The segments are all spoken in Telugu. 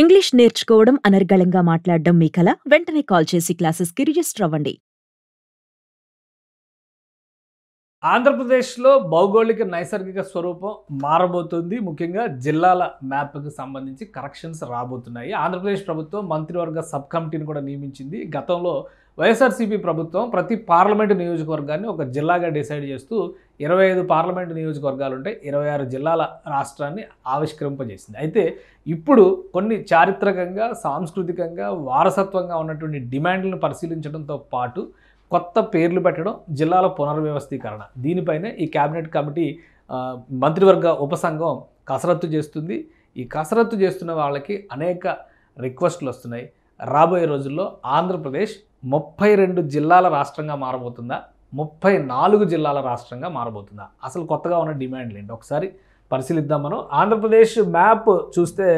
ఇంగ్లీష్ నేర్చుకోవడం అనర్గళంగా మాట్లాడడం మీ కల? వెంటనే కాల్ చేసి క్లాసెస్‌కి రిజిస్టర్ అవ్వండి. ఆంధ్రప్రదేశ్‌లో భౌగోళిక, నైసర్గిక స్వరూపం మారబోతుంది. ముఖ్యంగా జిల్లాల మ్యాప్‌కి సంబంధించి కరెక్షన్స్ రాబోతున్నాయి. ఆంధ్రప్రదేశ్ ప్రభుత్వం మంత్రివర్గ సబ్ కమిటీని కూడా నియమించింది. గతంలో వైఎస్ఆర్‌సీపీ ప్రభుత్వం ప్రతి పార్లమెంటు నియోజకవర్గాన్ని ఒక జిల్లాగా డిసైడ్ చేస్తూ 25 పార్లమెంటు నియోజకవర్గాలుంటాయి. 26 జిల్లాల రాష్ట్రాన్ని ఆవిష్కరింపజేసింది. అయితే ఇప్పుడు కొన్ని చారిత్రకంగా, సాంస్కృతికంగా, వారసత్వంగా ఉన్నటువంటి డిమాండ్లను పరిశీలించడంతో పాటు కొత్త పేర్లు పెట్టడం, జిల్లాల పునర్వ్యవస్థీకరణ దీనిపైనే ఈ కేబినెట్ కమిటీ మంత్రివర్గ ఉపసంఘం కసరత్తు చేస్తుంది. ఈ కసరత్తు చేస్తున్న వాళ్ళకి అనేక రిక్వెస్ట్లు వస్తున్నాయి. రాబోయే రోజుల్లో ఆంధ్రప్రదేశ్ 32 జిల్లాల రాష్ట్రంగా మారబోతుందా? 34 జిల్లాల రాష్ట్రంగా మారబోతుందా? అసలు కొత్తగా ఉన్న డిమాండ్లు ఏంటి? ఒకసారి పరిశీలిద్దాం మనం. ఆంధ్రప్రదేశ్ మ్యాప్ చూస్తే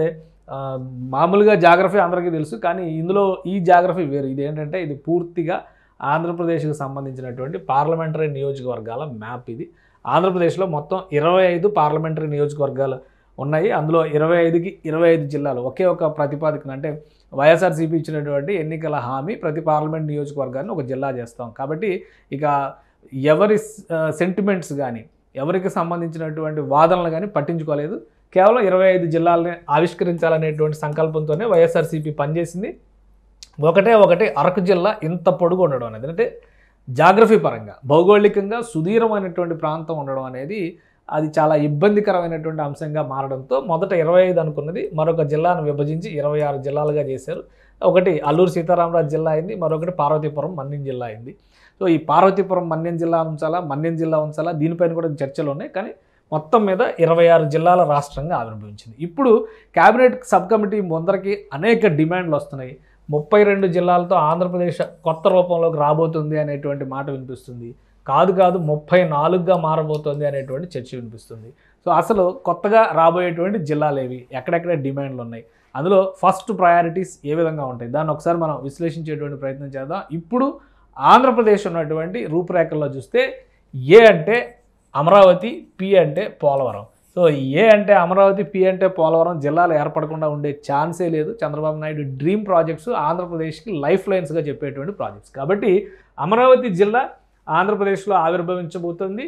మామూలుగా జాగ్రఫీ అందరికీ తెలుసు, కానీ ఇందులో ఈ జాగ్రఫీ వేరు. ఇదేంటంటే ఇది పూర్తిగా ఆంధ్రప్రదేశ్కి సంబంధించినటువంటి పార్లమెంటరీ నియోజకవర్గాల మ్యాప్ ఇది. ఆంధ్రప్రదేశ్లో మొత్తం 25 పార్లమెంటరీ నియోజకవర్గాలు ఉన్నాయి. అందులో 25కి 25 జిల్లాలు ఒకే ఒక ప్రతిపాదికన, అంటే వైఎస్ఆర్సీపీ ఇచ్చినటువంటి ఎన్నికల హామీ ప్రతి పార్లమెంట్ నియోజకవర్గాన్ని ఒక జిల్లా చేస్తాం. కాబట్టి ఇక ఎవరి సెంటిమెంట్స్ కానీ, ఎవరికి సంబంధించినటువంటి వాదనలు కానీ పట్టించుకోలేదు. కేవలం 25 జిల్లాలని ఆవిష్కరించాలనేటువంటి సంకల్పంతోనే వైఎస్ఆర్సీపీ పనిచేసింది. ఒకటి అరకు జిల్లా ఇంత పొడుగు ఉండడం అనేది, అంటే జాగ్రఫీ పరంగా భౌగోళికంగా సుదీర్ఘమైనటువంటి ప్రాంతం ఉండడం అనేది అది చాలా ఇబ్బందికరమైనటువంటి అంశంగా మారడంతో మొదట 25 అనుకున్నది మరొక జిల్లాను విభజించి 26 జిల్లాలుగా చేశారు. ఒకటి అల్లూరు సీతారామరాజు జిల్లా అయింది, మరొకటి పార్వతీపురం మన్యం జిల్లా అయింది. సో ఈ పార్వతీపురం మన్యం జిల్లా ఉంచాలా, మన్యం జిల్లా ఉంచాలా, దీనిపైన కూడా చర్చలు ఉన్నాయి. కానీ మొత్తం మీద 26 జిల్లాల రాష్ట్రంగా ఆవిర్భవించింది. ఇప్పుడు కేబినెట్ సబ్ కమిటీ ముందరికి అనేక డిమాండ్లు వస్తున్నాయి. 32 జిల్లాలతో ఆంధ్రప్రదేశ్ కొత్త రూపంలోకి రాబోతుంది అనేటువంటి మాట వినిపిస్తుంది. కాదు 34గా మారబోతుంది అనేటువంటి చర్చ వినిపిస్తుంది. సో అసలు కొత్తగా రాబోయేటువంటి జిల్లాలు ఏవి, ఎక్కడెక్కడ డిమాండ్లు ఉన్నాయి, అందులో ఫస్ట్ ప్రయారిటీస్ ఏ విధంగా ఉంటాయి, దాన్ని ఒకసారి మనం విశ్లేషించేటువంటి ప్రయత్నం చేద్దాం. ఇప్పుడు ఆంధ్రప్రదేశ్ ఉన్నటువంటి రూపురేఖల్లో చూస్తే ఏ అంటే అమరావతి, పి అంటే పోలవరం. సో ఏ అంటే అమరావతి, పి అంటే పోలవరం జిల్లాలు ఏర్పడకుండా ఉండే ఛాన్సే లేదు. చంద్రబాబు నాయుడు డ్రీమ్ ప్రాజెక్ట్స్, ఆంధ్రప్రదేశ్కి లైఫ్ లైన్స్గా చెప్పేటువంటి ప్రాజెక్ట్స్. కాబట్టి అమరావతి జిల్లా ఆంధ్రప్రదేశ్లో ఆవిర్భవించబోతుంది.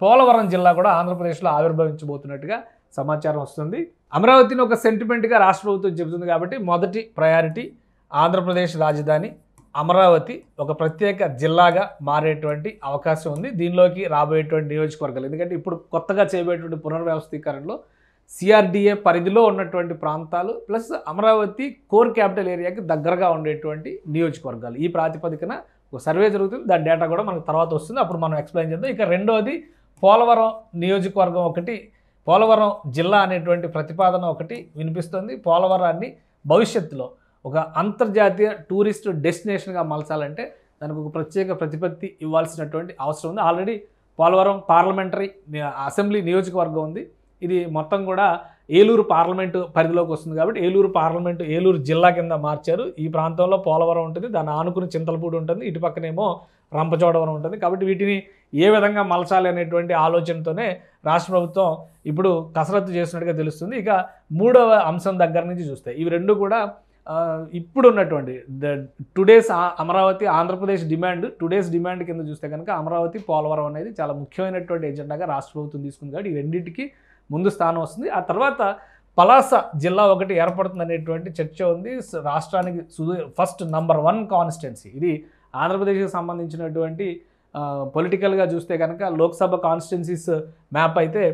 పోలవరం జిల్లా కూడా ఆంధ్రప్రదేశ్లో ఆవిర్భవించబోతున్నట్టుగా సమాచారం వస్తుంది. అమరావతిని ఒక సెంటిమెంట్గా రాష్ట్ర ప్రభుత్వం చెబుతుంది. కాబట్టి మొదటి ప్రయారిటీ ఆంధ్రప్రదేశ్ రాజధాని అమరావతి ఒక ప్రత్యేక జిల్లాగా మారేటువంటి అవకాశం ఉంది. దీనిలోకి రాబోయేటువంటి నియోజకవర్గాలు, ఎందుకంటే ఇప్పుడు కొత్తగా చేయబోయేటువంటి పునర్వ్యవస్థీకరణలో సిఆర్డిఏ పరిధిలో ఉన్నటువంటి ప్రాంతాలు ప్లస్ అమరావతి కోర్ క్యాపిటల్ ఏరియాకి దగ్గరగా ఉండేటువంటి నియోజకవర్గాలు, ఈ ప్రాతిపదికన ఒక సర్వే జరుగుతుంది. దాని డేటా కూడా మనకు తర్వాత వస్తుంది, అప్పుడు మనం ఎక్స్ప్లెయిన్ చేద్దాం. ఇక రెండోది పోలవరం నియోజకవర్గం ఒకటి, పోలవరం జిల్లా అనేటువంటి ప్రతిపాదన ఒకటి వినిపిస్తుంది. పోలవరాన్ని భవిష్యత్తులో ఒక అంతర్జాతీయ టూరిస్ట్ డెస్టినేషన్గా మలచాలంటే దానికి ఒక ప్రత్యేక ప్రతిపత్తి ఇవ్వాల్సినటువంటి అవసరం ఉంది. ఆల్రెడీ పోలవరం పార్లమెంటరీ అసెంబ్లీ నియోజకవర్గం ఉంది. ఇది మొత్తం కూడా ఏలూరు పార్లమెంటు పరిధిలోకి వస్తుంది. కాబట్టి ఏలూరు పార్లమెంటు ఏలూరు జిల్లా కింద మార్చారు. ఈ ప్రాంతంలో పోలవరం ఉంటుంది, దాన్ని ఆనుకుని చింతలపూడి ఉంటుంది, ఇటు పక్కనేమో రంపచోడవరం ఉంటుంది. కాబట్టి వీటిని ఏ విధంగా మలచాలి అనేటువంటి ఆలోచనతోనే రాష్ట్ర ప్రభుత్వం ఇప్పుడు కసరత్తు చేస్తున్నట్టుగా తెలుస్తుంది. ఇక మూడవ అంశం దగ్గర నుంచి చూస్తే ఇవి రెండు కూడా ఇప్పుడు ఉన్నటువంటి today's Amaravati Andhra Pradesh demand, today's demand కింద చూస్తే కనుక అమరావతి పోలవరం అనేది చాలా ముఖ్యమైనటువంటి ఎజెండాగా రాష్ట్ర ప్రభుత్వం తీసుకుంది. కాబట్టి ఈ రెండింటికి ముందు స్థానం వస్తుంది. ఆ తర్వాత పలాస జిల్లా ఒకటి ఏర్పడుతుంది అనేటువంటి చర్చ ఉంది. రాష్ట్రానికి ఫస్ట్ నంబర్ 1 కాన్స్టిట్యున్సీ ఇది. ఆంధ్రప్రదేశ్కి సంబంధించినటువంటి పొలిటికల్గా చూస్తే కనుక లోక్సభ కాన్స్టిట్యున్సీస్ మ్యాప్ అయితే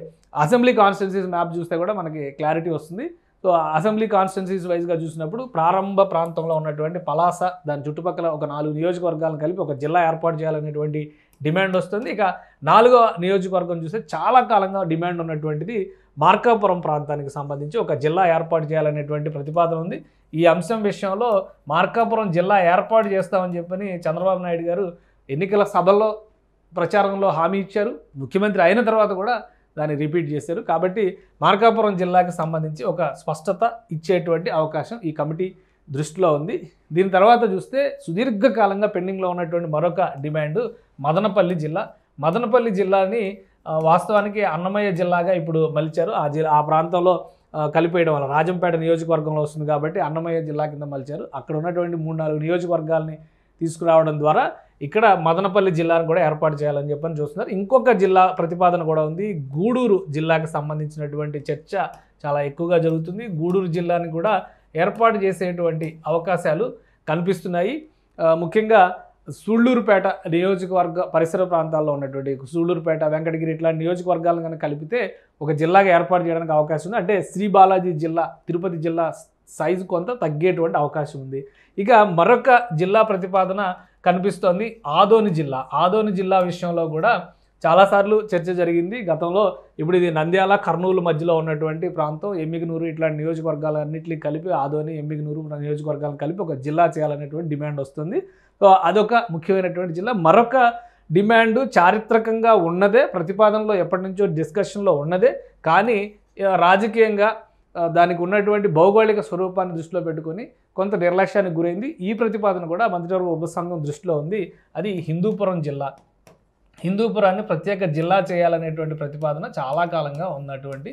అసెంబ్లీ కాన్స్టిట్యున్సీస్ మ్యాప్ చూస్తే కూడా మనకి క్లారిటీ వస్తుంది. సో అసెంబ్లీ కాన్స్టిట్యున్సీస్ వైజ్గా చూసినప్పుడు ప్రారంభ ప్రాంతంలో ఉన్నటువంటి పలాస, దాని చుట్టుపక్కల ఒక 4 నియోజకవర్గాలను కలిపి ఒక జిల్లా ఏర్పాటు చేయాలనేటువంటి డిమాండ్ వస్తుంది. ఇక 4వ నియోజకవర్గం చూస్తే చాలా కాలంగా డిమాండ్ ఉన్నటువంటిది మార్కాపురం ప్రాంతానికి సంబంధించి ఒక జిల్లా ఏర్పాటు చేయాలనేటువంటి ప్రతిపాదన ఉంది. ఈ అంశం విషయంలో మార్కాపురం జిల్లా ఏర్పాటు చేస్తామని చెప్పని చంద్రబాబు నాయుడు గారు ఎన్నికల సభల్లో ప్రచారంలో హామీ ఇచ్చారు. ముఖ్యమంత్రి అయిన తర్వాత కూడా దాన్ని రిపీట్ చేశారు. కాబట్టి మార్కాపురం జిల్లాకి సంబంధించి ఒక స్పష్టత ఇచ్చేటువంటి అవకాశం ఈ కమిటీ దృష్టిలో ఉంది. దీని తర్వాత చూస్తే సుదీర్ఘకాలంగా పెండింగ్లో ఉన్నటువంటి మరొక డిమాండ్ మదనపల్లి జిల్లా. మదనపల్లి జిల్లాని వాస్తవానికి అన్నమయ్య జిల్లాగా ఇప్పుడు మలిచారు. ఆ ప్రాంతంలో కలిపేయడం వల్ల రాజంపేట నియోజకవర్గంలో వస్తుంది కాబట్టి అన్నమయ్య జిల్లా కింద మలిచారు. అక్కడ ఉన్నటువంటి 3-4 నియోజకవర్గాల్ని తీసుకురావడం ద్వారా ఇక్కడ మదనపల్లి జిల్లాను కూడా ఏర్పాటు చేయాలని చెప్పని చూస్తున్నారు. ఇంకొక జిల్లా ప్రతిపాదన కూడా ఉంది. గూడూరు జిల్లాకు సంబంధించినటువంటి చర్చ చాలా ఎక్కువగా జరుగుతుంది. గూడూరు జిల్లాని కూడా ఏర్పాటు చేసేటువంటి అవకాశాలు కనిపిస్తున్నాయి. ముఖ్యంగా సూళ్లూరుపేట నియోజకవర్గ పరిసర ప్రాంతాల్లో ఉన్నటువంటి సూళ్లూరుపేట, వెంకటగిరి ఇట్లాంటి నియోజకవర్గాలను కనుక కలిపితే ఒక జిల్లాగా ఏర్పాటు చేయడానికి అవకాశం ఉంది. అంటే శ్రీ బాలాజీ జిల్లా, తిరుపతి జిల్లా సైజు కొంత తగ్గేటువంటి అవకాశం ఉంది. ఇక మరొక జిల్లా ప్రతిపాదన కనిపిస్తోంది ఆదోని జిల్లా. ఆదోని జిల్లా విషయంలో కూడా చాలాసార్లు చర్చ జరిగింది గతంలో. ఇప్పుడు ఇది నంద్యాల, కర్నూలు మధ్యలో ఉన్నటువంటి ప్రాంతం. ఎమ్మిగనూరు ఇట్లాంటి నియోజకవర్గాలన్నింటినీ కలిపి ఆదోని, ఎమ్మిగనూరు నియోజకవర్గాలను కలిపి ఒక జిల్లా చేయాలనేటువంటి డిమాండ్ వస్తుంది. సో అదొక ముఖ్యమైనటువంటి జిల్లా. మరొక డిమాండ్ చారిత్రకంగా ఉన్నదే, ప్రతిపాదనలో ఎప్పటి నుంచో డిస్కషన్లో ఉన్నదే, కానీ రాజకీయంగా దానికి ఉన్నటువంటి భౌగోళిక స్వరూపాన్ని దృష్టిలో పెట్టుకొని కొంత నిర్లక్ష్యానికి గురైంది. ఈ ప్రతిపాదన కూడా మంత్రివర్గ ఉపసంఘం దృష్టిలో ఉంది. అది హిందూపురం జిల్లా. హిందూపురాన్ని ప్రత్యేక జిల్లా చేయాలనేటువంటి ప్రతిపాదన చాలా కాలంగా ఉన్నటువంటి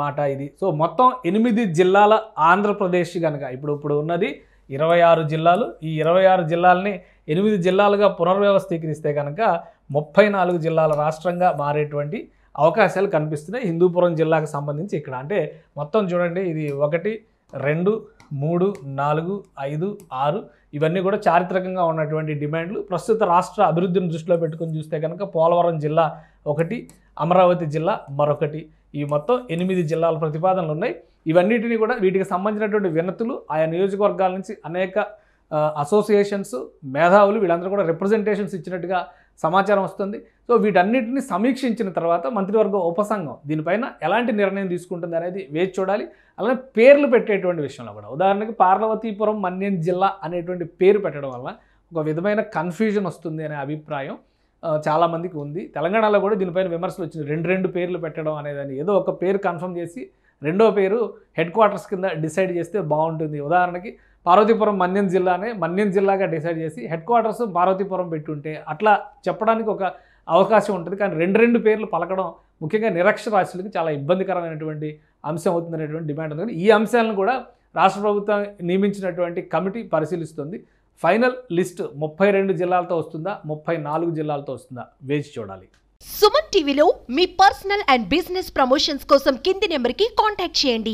మాట ఇది. సో మొత్తం 8 జిల్లాల ఆంధ్రప్రదేశ్ కనుక ఇప్పుడు ఉన్నది 26 జిల్లాలు. ఈ 26 జిల్లాలని 8 జిల్లాలుగా పునర్వ్యవస్థీకరిస్తే కనుక 34 జిల్లాల రాష్ట్రంగా మారేటువంటి అవకాశాలు కనిపిస్తున్నాయి హిందూపురం జిల్లాకు సంబంధించి. ఇక్కడ అంటే మొత్తం చూడండి, ఇది 1, 2, 3, 4, 5, 6 ఇవన్నీ కూడా చారిత్రకంగా ఉన్నటువంటి డిమాండ్లు. ప్రస్తుత రాష్ట్ర అభివృద్ధిని దృష్టిలో పెట్టుకొని చూస్తే కనుక పోలవరం జిల్లా ఒకటి, అమరావతి జిల్లా మరొకటి, ఈ మొత్తం 8 జిల్లాల ప్రతిపాదనలు ఉన్నాయి. ఇవన్నిటిని కూడా వీటికి సంబంధించినటువంటి వినతులు ఆయా నియోజకవర్గాల నుంచి అనేక అసోసియేషన్స్, మేధావులు వీళ్ళందరూ కూడా రిప్రజెంటేషన్స్ ఇచ్చినట్టుగా సమాచారం వస్తుంది. సో వీటన్నిటిని సమీక్షించిన తర్వాత మంత్రివర్గ ఉపసంఘం దీనిపైన ఎలాంటి నిర్ణయం తీసుకుంటుంది అనేది వేచి చూడాలి. అలానే పేర్లు పెట్టేటువంటి విషయంలో కూడా ఉదాహరణకి పార్వతీపురం మన్యం జిల్లా అనేటువంటి పేరు పెట్టడం వల్ల ఒక విధమైన కన్ఫ్యూజన్ వస్తుంది అనే అభిప్రాయం చాలామందికి ఉంది. తెలంగాణలో కూడా దీనిపైన విమర్శలు వచ్చింది. 2 పేర్లు పెట్టడం అనేదాన్ని ఏదో ఒక పేరు కన్ఫర్మ్ చేసి రెండో పేరు హెడ్ క్వార్టర్స్ కింద డిసైడ్ చేస్తే బాగుంటుంది. ఉదాహరణకి పార్వతీపురం మన్యం జిల్లానే మన్యం జిల్లాగా డిసైడ్ చేసి హెడ్ క్వార్టర్స్ పార్వతీపురం పెట్టుంటే అట్లా చెప్పడానికి ఒక అవకాశం ఉంటుంది. కానీ 2 పేర్లు పలకడం ముఖ్యంగా నిరక్షరాస్యులకి చాలా ఇబ్బందికరమైనటువంటి అంశం అవుతుందనేటువంటి డిమాండ్ ఉంది. ఈ అంశాలను కూడా రాష్ట్ర ప్రభుత్వం నియమించినటువంటి కమిటీ పరిశీలిస్తుంది. ఫైనల్ లిస్ట్ 32 జిల్లాలతో వస్తుందా, 34 జిల్లాలతో వస్తుందా వేచి చూడాలి. సుమన్ టీవీలో మీ పర్సనల్ అండ్ బిజినెస్ ప్రమోషన్స్ కోసం కింది నెంబర్కి కాంటాక్ట్ చేయండి.